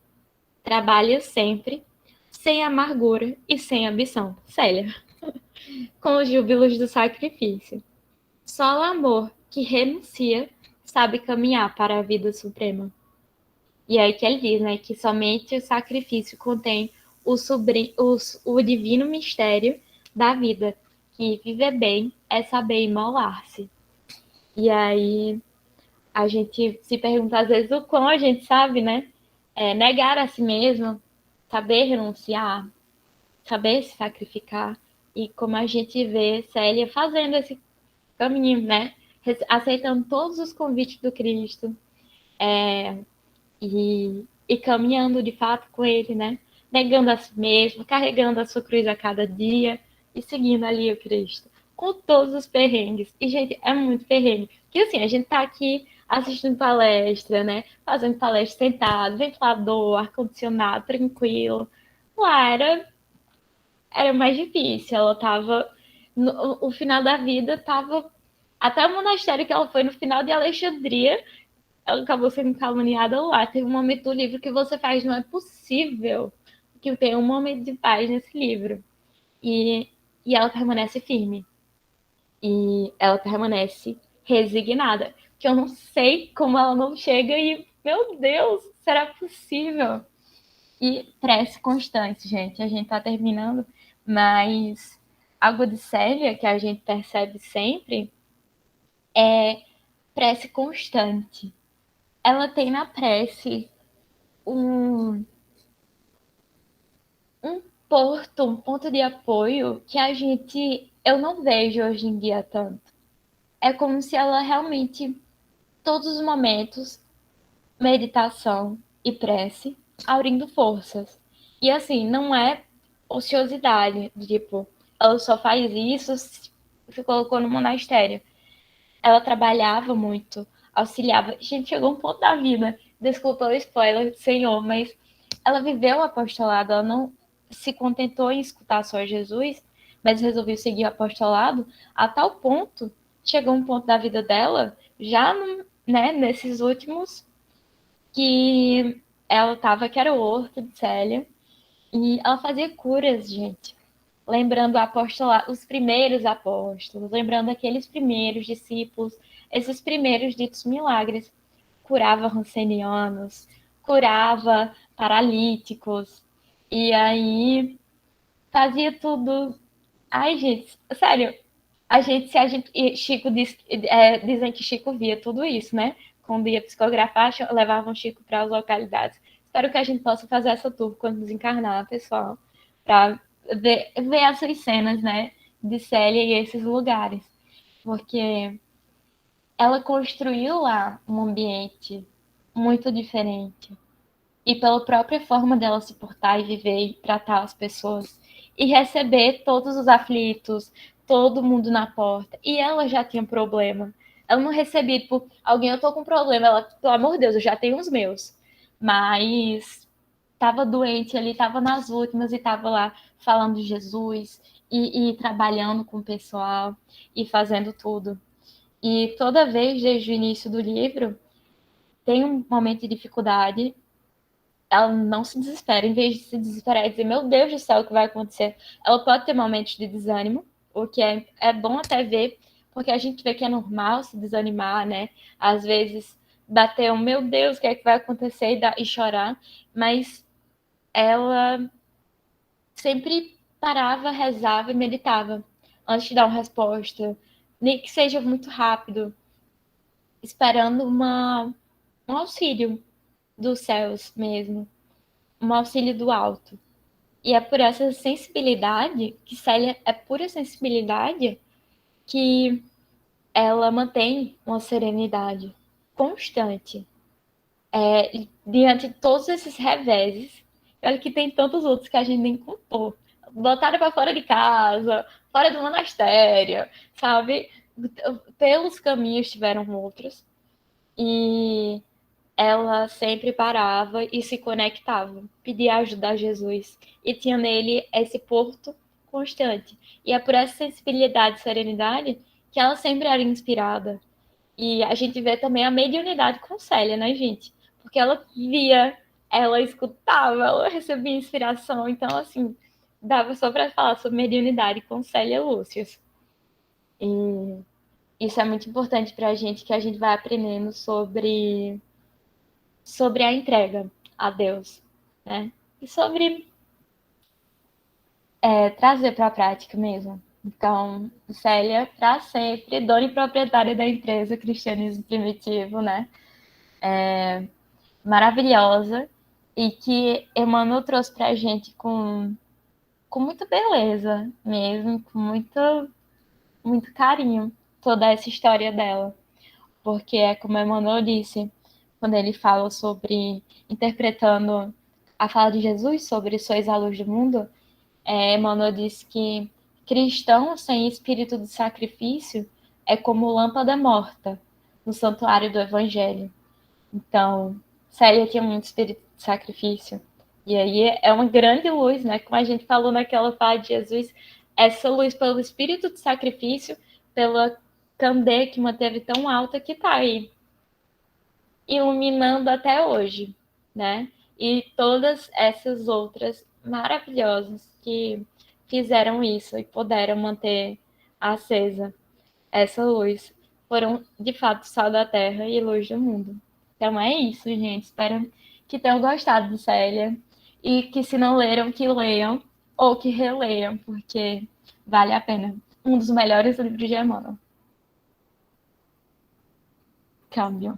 Trabalha sempre, sem amargura e sem ambição. Célia, com os júbilos do sacrifício. Só o amor que renuncia sabe caminhar para a vida suprema. E aí que ele diz, né, que somente o sacrifício contém o divino mistério da vida, que viver bem é saber imolar-se. E aí a gente se pergunta às vezes o quão a gente sabe, né, negar a si mesmo, saber renunciar, saber se sacrificar, e como a gente vê Célia fazendo esse caminho, né, aceitando todos os convites do Cristo, e caminhando de fato com ele, né? Negando a si mesmo, carregando a sua cruz a cada dia e seguindo ali o Cristo. Com todos os perrengues. E, gente, é muito perrengue. Porque, assim, a gente tá aqui assistindo palestra, né? Fazendo palestra sentado, ventilador, ar-condicionado, tranquilo. Lá era mais difícil. Ela tava... o final da vida tava... Até o monastério que ela foi no final de Alexandria, ela acabou sendo caluniada lá. Teve um momento do livro que você faz, não é possível que tenha um momento de paz nesse livro. E ela permanece firme. E ela permanece resignada, que eu não sei como ela não chega e, meu Deus, será possível? E prece constante, gente. A gente tá terminando, mas algo de Célia que a gente percebe sempre é prece constante. Ela tem na prece um, um porto, um ponto de apoio que eu não vejo hoje em dia tanto. É como se ela realmente, todos os momentos, meditação e prece, abrindo forças. E assim, não é ociosidade, tipo, ela só faz isso, se colocou no monastério. Ela trabalhava muito, auxiliava. Gente, chegou um ponto da vida, desculpa o spoiler, senhor, mas ela viveu o apostolado, ela não se contentou em escutar só Jesus, mas resolveu seguir o apostolado a tal ponto, chegou um ponto da vida dela, já né, nesses últimos, que ela estava, que era o horto de Célia, e ela fazia curas, gente. Lembrando os primeiros apóstolos, lembrando aqueles primeiros discípulos, esses primeiros ditos milagres. Curava rancenianos, curava paralíticos, e aí fazia tudo. Ai, gente, sério, se a gente, Chico dizem que Chico via tudo isso, né? Quando ia psicografar, levavam Chico para as localidades. Espero que a gente possa fazer essa tour quando desencarnar, pessoal, para ver essas cenas, né? De Célia e esses lugares. Porque ela construiu lá um ambiente muito diferente. E pela própria forma dela se portar e viver e tratar as pessoas. E receber todos os aflitos, todo mundo na porta. E ela já tinha problema. Ela não recebia, tipo, alguém, eu tô com problema. Ela, pelo amor de Deus, eu já tenho os meus. Mas tava doente ali, tava nas últimas e tava lá falando de Jesus e trabalhando com o pessoal e fazendo tudo. E toda vez, desde o início do livro, tem um momento de dificuldade, ela não se desespera. Em vez de se desesperar e dizer, meu Deus do céu, o que vai acontecer? Ela pode ter momentos de desânimo, o que é bom até ver, porque a gente vê que é normal se desanimar, né? Às vezes bater um, meu Deus, o que é que vai acontecer e chorar, mas ela sempre parava, rezava e meditava antes de dar uma resposta, nem que seja muito rápido, esperando um auxílio dos céus mesmo, um auxílio do alto. E é por essa sensibilidade, que Célia é pura sensibilidade, que ela mantém uma serenidade constante. Diante de todos esses reveses, olha que tem tantos outros que a gente nem contou. Botaram para fora de casa, fora do monastério, sabe? Pelos caminhos tiveram outros. E ela sempre parava e se conectava, pedia ajuda a Jesus e tinha nele esse porto constante. E é por essa sensibilidade e serenidade que ela sempre era inspirada. E a gente vê também a mediunidade com Célia, né, gente? Porque ela via, ela escutava, ela recebia inspiração. Então, assim, dava só para falar sobre mediunidade com Célia Lúcius. E isso é muito importante para a gente, que a gente vai aprendendo sobre a entrega a Deus, né? E sobre trazer para a prática mesmo. Então, Célia, para sempre, dona e proprietária da empresa Cristianismo Primitivo, né? Maravilhosa e que Emmanuel trouxe para a gente com muita beleza mesmo, com muito carinho, toda essa história dela. Porque é como Emmanuel disse, quando ele fala sobre, interpretando a fala de Jesus sobre sois a luz do mundo, Emmanuel diz que cristão sem espírito de sacrifício é como lâmpada morta no santuário do Evangelho. Então, Célia tinha muito espírito de sacrifício. E aí é uma grande luz, né? Como a gente falou naquela fala de Jesus, essa luz pelo espírito de sacrifício, pela candeia que manteve tão alta que está aí, iluminando até hoje, né? E todas essas outras maravilhosas que fizeram isso e puderam manter acesa essa luz foram, de fato, sal da terra e luz do mundo. Então é isso, gente. Espero que tenham gostado de Célia e que, se não leram, que leiam ou que releiam, porque vale a pena. Um dos melhores livros de Emmanuel. Câmbio.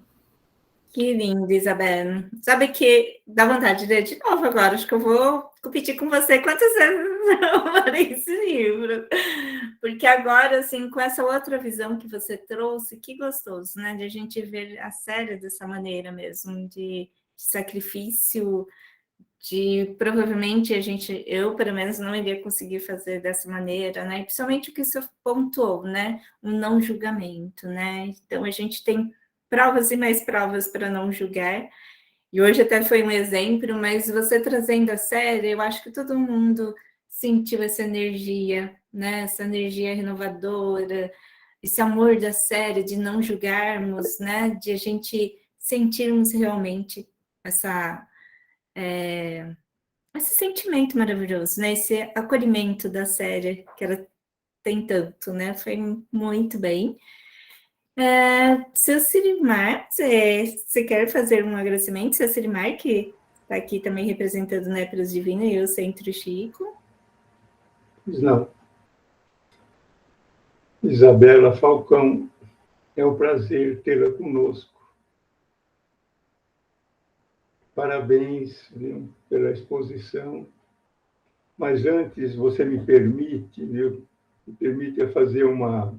Que lindo, Isabel. Sabe que dá vontade de ler de novo agora. Acho que eu vou competir com você quantas vezes eu li esse livro. Porque agora, assim, com essa outra visão que você trouxe, que gostoso, né? De a gente ver a série dessa maneira mesmo, de sacrifício, de provavelmente eu pelo menos não iria conseguir fazer dessa maneira, né? E principalmente o que você pontuou, né? O não julgamento, né? Então a gente tem provas e mais provas para não julgar. E hoje até foi um exemplo, mas você trazendo a série, eu acho que todo mundo sentiu essa energia, né? Essa energia renovadora, esse amor da série, de não julgarmos, né? De a gente sentirmos realmente essa esse sentimento maravilhoso, né? Esse acolhimento da série que ela tem tanto, né? Foi muito bem. Seu Sirimar, você quer fazer um agradecimento? Seu Sirimar, que está aqui também representando o Népiros Divina e o Centro Chico. Não. Isabela Falcão, é um prazer tê-la conosco. Parabéns, viu, pela exposição. Mas antes, você me permite, viu, me permite fazer uma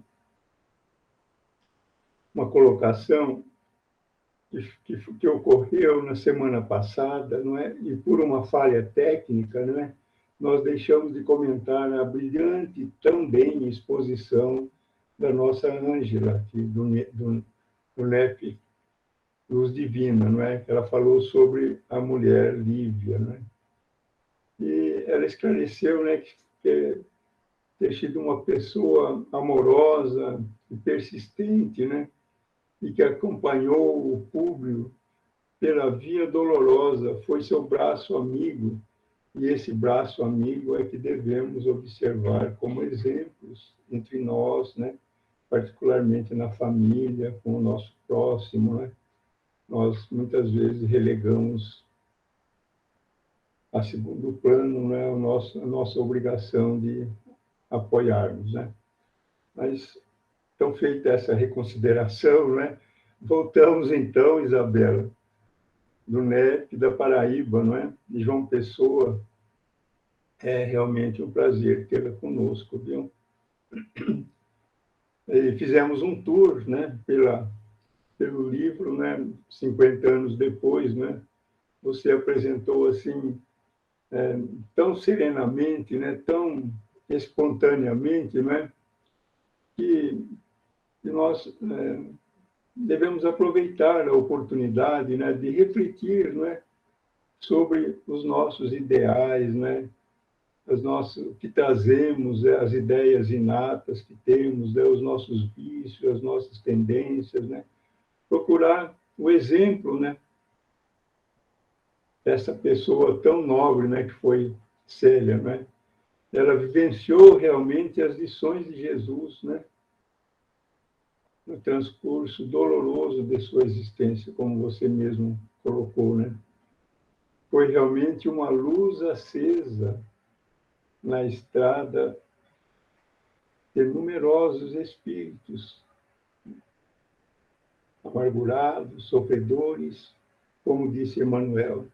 colocação que ocorreu na semana passada, não é? E por uma falha técnica, não é? Nós deixamos de comentar a brilhante também exposição da nossa Ângela, aqui do NEP Luz Divina, não é? Ela falou sobre a mulher Lívia, não é? E ela esclareceu, né, que ter sido uma pessoa amorosa e persistente, né, e que acompanhou o público pela via dolorosa, foi seu braço amigo, e esse braço amigo é que devemos observar como exemplos entre nós, né, particularmente na família, com o nosso próximo, né? Nós muitas vezes relegamos a segundo plano, né, a nossa obrigação de apoiarmos, né? Mas, então, feita essa reconsideração, né, voltamos então, Isabela, do NEP da Paraíba, não é? De João Pessoa. É realmente um prazer tê-la conosco, viu? E fizemos um tour, né, pelo livro, né, 50 anos depois, né? Você apresentou assim, tão serenamente, né, tão espontaneamente, né, que nós devemos aproveitar a oportunidade, né, de refletir, né, sobre os nossos ideais, né, o que trazemos, as ideias inatas que temos, né, os nossos vícios, as nossas tendências, né, procurar o exemplo, né, dessa pessoa tão nobre, né, que foi Célia, né? Ela vivenciou realmente as lições de Jesus, né, no transcurso doloroso de sua existência, como você mesmo colocou, né? Foi realmente uma luz acesa na estrada de numerosos espíritos amargurados, sofredores, como disse Emmanuel.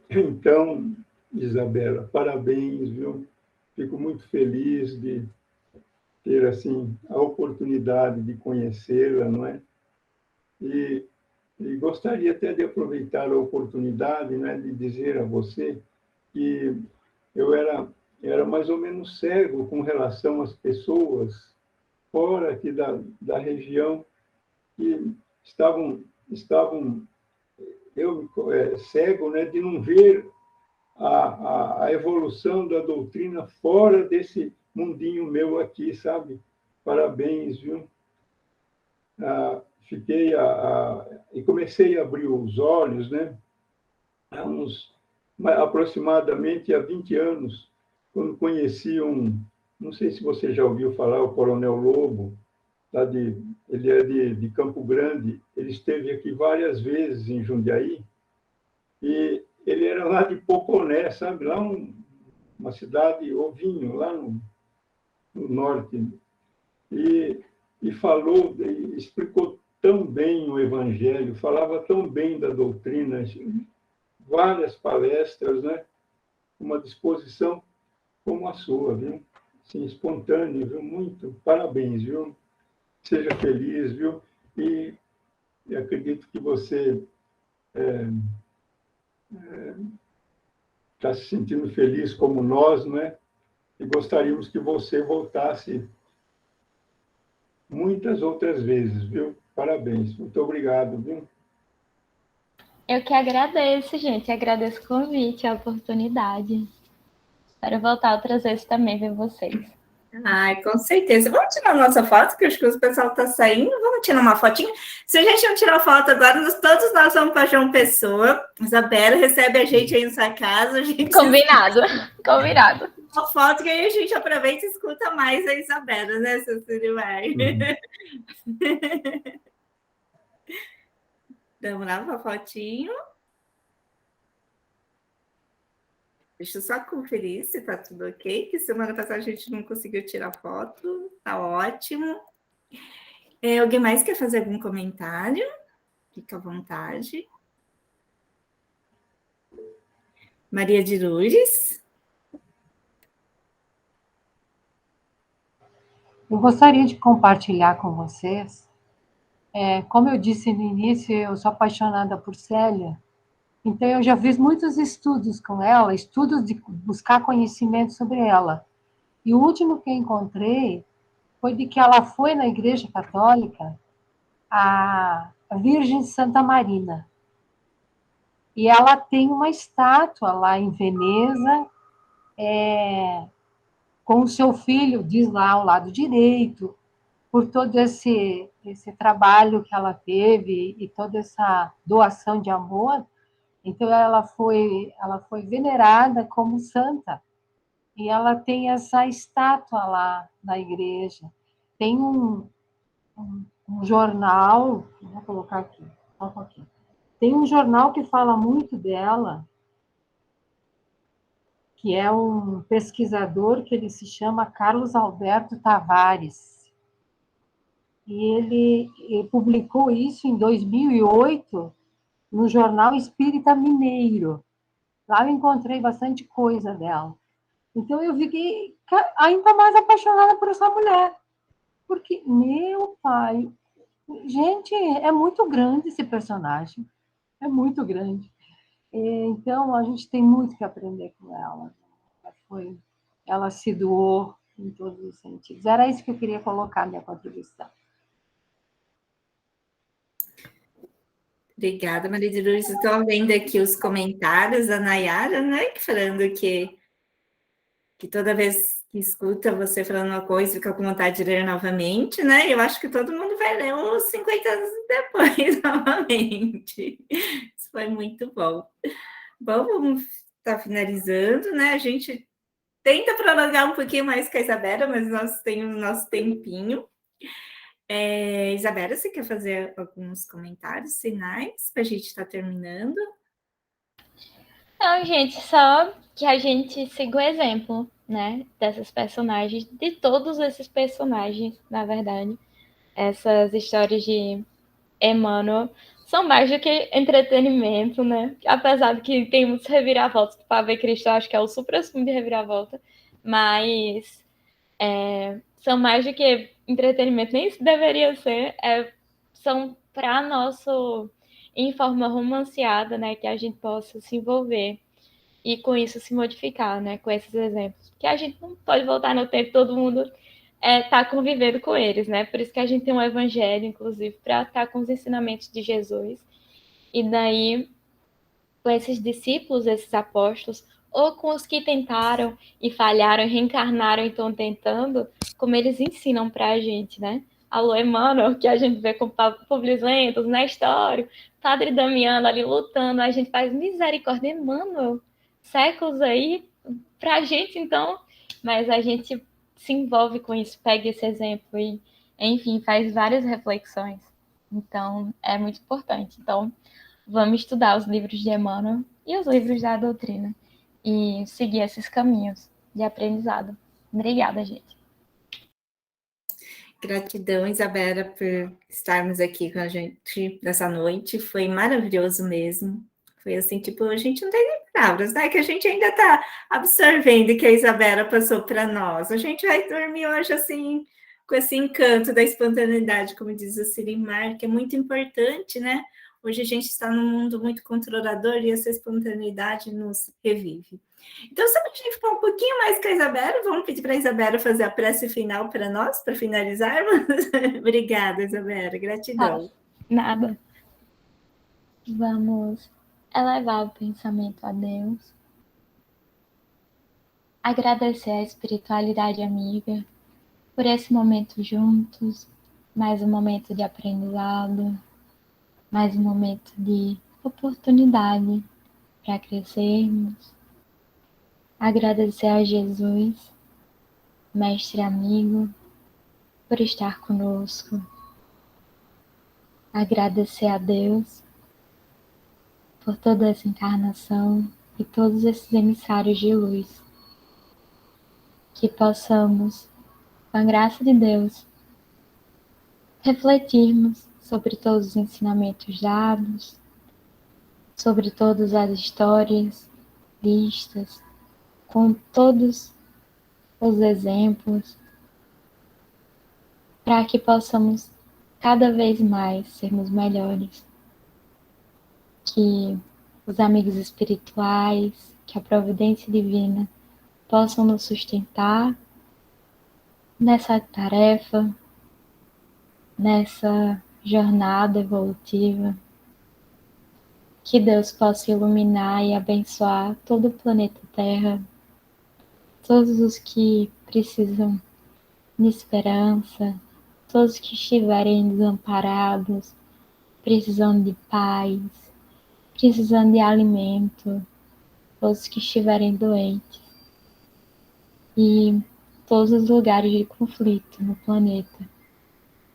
Então, Isabela, parabéns, viu? Fico muito feliz de ter assim a oportunidade de conhecê-la, não é? E gostaria até de aproveitar a oportunidade, né, de dizer a você que eu era mais ou menos cego com relação às pessoas fora aqui da região que estavam eu cego, né, de não ver a evolução da doutrina fora desse mundinho meu aqui, sabe? Parabéns, viu? Fiquei e comecei a abrir os olhos, né? Há aproximadamente há 20 anos, quando conheci não sei se você já ouviu falar, o Coronel Lobo, ele é de Campo Grande, ele esteve aqui várias vezes em Jundiaí, e ele era lá de Poconé, sabe? Lá uma cidade ovinho, lá no norte. E falou, e explicou tão bem o Evangelho, falava tão bem da doutrina, várias palestras, né? Uma disposição como a sua, viu? Assim, espontâneo, viu? Muito. Parabéns, viu? Seja feliz, viu? E acredito que você está se sentindo feliz como nós, né? E gostaríamos que você voltasse muitas outras vezes, viu? Parabéns. Muito obrigado, viu? Eu que agradeço, gente. Agradeço o convite, a oportunidade. Espero voltar outras vezes também ver vocês. Ai, com certeza. Vamos tirar nossa foto, que eu acho que o pessoal está saindo. Vamos tirar uma fotinha. Se a gente não tirar foto agora, todos nós vamos para João Pessoa. Isabela recebe a gente aí na sua casa. Combinado, combinado. Uma foto que aí a gente aproveita e escuta mais a Isabela, né, seu Siriwai? Vamos lá para a fotinho. Deixa eu só conferir se está tudo ok, que semana passada a gente não conseguiu tirar foto. Tá ótimo. Alguém mais quer fazer algum comentário? Fica à vontade. Maria de Lourdes. Eu gostaria de compartilhar com vocês, como eu disse no início, eu sou apaixonada por Célia, então eu já fiz muitos estudos com ela, estudos de buscar conhecimento sobre ela. E o último que eu encontrei foi de que ela foi na Igreja Católica a Virgem Santa Marina. E ela tem uma estátua lá em Veneza, com o seu filho, diz lá ao lado direito, por todo esse trabalho que ela teve e toda essa doação de amor. Então, ela foi venerada como santa. E ela tem essa estátua lá na igreja. Tem um jornal, vou colocar aqui, tem um jornal que fala muito dela, que é um pesquisador que ele se chama Carlos Alberto Tavares. E ele publicou isso em 2008 no Jornal Espírita Mineiro. Lá eu encontrei bastante coisa dela. Então eu fiquei ainda mais apaixonada por essa mulher. Porque, meu pai, gente, é muito grande esse personagem. É muito grande. Então, a gente tem muito que aprender com ela. Ela se doou em todos os sentidos. Era isso que eu queria colocar, minha contribuição. Obrigada, Maria de Lourdes. Estou vendo aqui os comentários da Nayara, né? Falando que toda vez que escuta você falando uma coisa, fica com vontade de ler novamente, né? Eu acho que todo mundo vai ler uns 50 anos depois novamente. Isso foi muito bom. Bom, vamos estar finalizando, né? A gente tenta prolongar um pouquinho mais com a Isabela, mas nós temos o nosso tempinho. Isabela, você quer fazer alguns comentários finais para a gente estar terminando? Não, gente, só que a gente siga o exemplo, né, dessas personagens, de todos esses personagens, na verdade. Essas histórias de Emmanuel são mais do que entretenimento, né? Apesar de que tem muitos reviravoltas, para ver Cristo, eu acho que é o supra-sumo de reviravolta, mas são mais do que entretenimento, nem isso deveria ser, são para nosso, em forma romanceada, né, que a gente possa se envolver e com isso se modificar, né, com esses exemplos, que a gente não pode voltar no tempo, todo mundo tá convivendo com eles, né, por isso que a gente tem um evangelho, inclusive, para estar com os ensinamentos de Jesus, e daí, com esses discípulos, esses apóstolos, ou com os que tentaram e falharam, reencarnaram e estão tentando, como eles ensinam para a gente, né? Alô, Emmanuel, que a gente vê com Publius Lentos na história, Padre Damiano ali lutando, a gente faz misericórdia, Emmanuel, séculos aí, para a gente então, mas a gente se envolve com isso, pega esse exemplo e enfim, faz várias reflexões. Então, é muito importante. Então, vamos estudar os livros de Emmanuel e os livros da doutrina e seguir esses caminhos de aprendizado. Obrigada, gente. Gratidão, Isabela, por estarmos aqui com a gente nessa noite. Foi maravilhoso mesmo. Foi assim, tipo, a gente não tem nem palavras, né? Que a gente ainda está absorvendo que a Isabela passou para nós. A gente vai dormir hoje, assim, com esse encanto da espontaneidade, como diz o Sirimar, que é muito importante, né? Hoje a gente está num mundo muito controlador e essa espontaneidade nos revive. Então, só para a gente ficar um pouquinho mais com a Isabela, vamos pedir para a Isabela fazer a prece final para nós, para finalizarmos? Obrigada, Isabela, gratidão. Nada. Vamos elevar o pensamento a Deus, agradecer a espiritualidade amiga por esse momento juntos, mais um momento de aprendizado, mais um momento de oportunidade para crescermos. Agradecer a Jesus, mestre amigo, por estar conosco. Agradecer a Deus por toda essa encarnação e todos esses emissários de luz. Que possamos, com a graça de Deus, refletirmos sobre todos os ensinamentos dados, sobre todas as histórias vistas, com todos os exemplos, para que possamos cada vez mais sermos melhores. Que os amigos espirituais, que a providência divina possam nos sustentar nessa tarefa, nessa jornada evolutiva. Que Deus possa iluminar e abençoar todo o planeta Terra, todos os que precisam de esperança, todos que estiverem desamparados, precisando de paz, precisando de alimento, todos que estiverem doentes, e todos os lugares de conflito no planeta,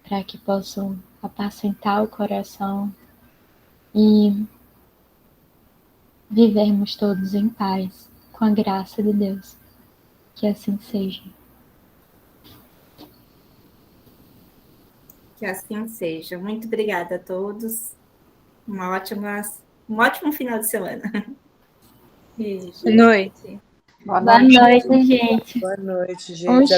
para que possam apacentar o coração e vivermos todos em paz, com a graça de Deus. Que assim seja. Que assim seja. Muito obrigada a todos. Um ótimo final de semana. Beijo. Boa noite. Boa Boa noite. noite, gente. Boa noite, gente.